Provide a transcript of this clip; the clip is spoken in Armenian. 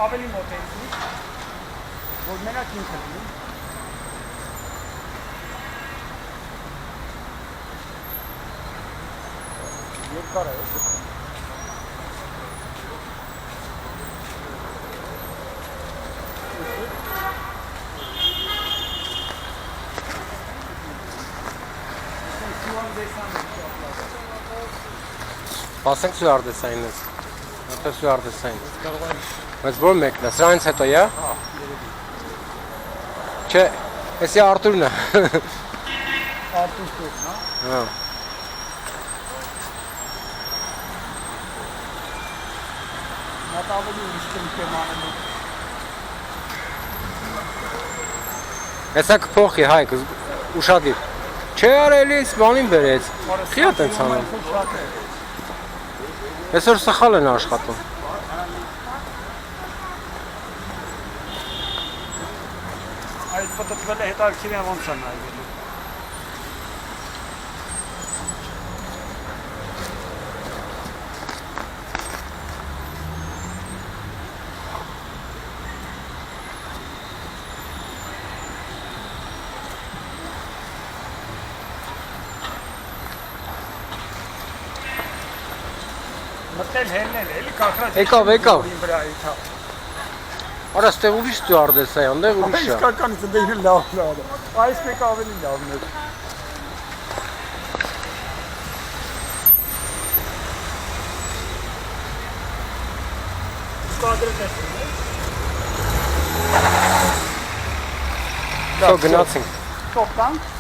ավելի մոտ է ինձ, որ մենակ ինքը լինի։ Երկար է, Սպասենք սուարդեսային ես, նոթը սուարդեսային ես, բայց որ մեկն է, սրանից հետո յա? Չէ, եսի Արտուրն է։ Արտուր տուրն, հա? Նա ավելի ուրիշ կնք եմ անելու։ Եսա կփոխի հայք, ուշադիր։ Չէ արելի ես բանին բերեց, խիա տենց անում։ Այսօր սխալ են աշխատում։ Այդ պտտվել է հետաքրքիր է ոնց է նայվելու։ Մտել հելնել էլի կախրած Եկավ։ վրա իթա։ Արա ստեղ ուրիշ ստյուարդես է, անդեղ ուրիշ է։ Իսկականից ընդ իրեն լավն է։ Այս մեկ ավելի լավն է։ Կադրը տեսնում ես։ Շո գնացինք։ Ստոպ տանք։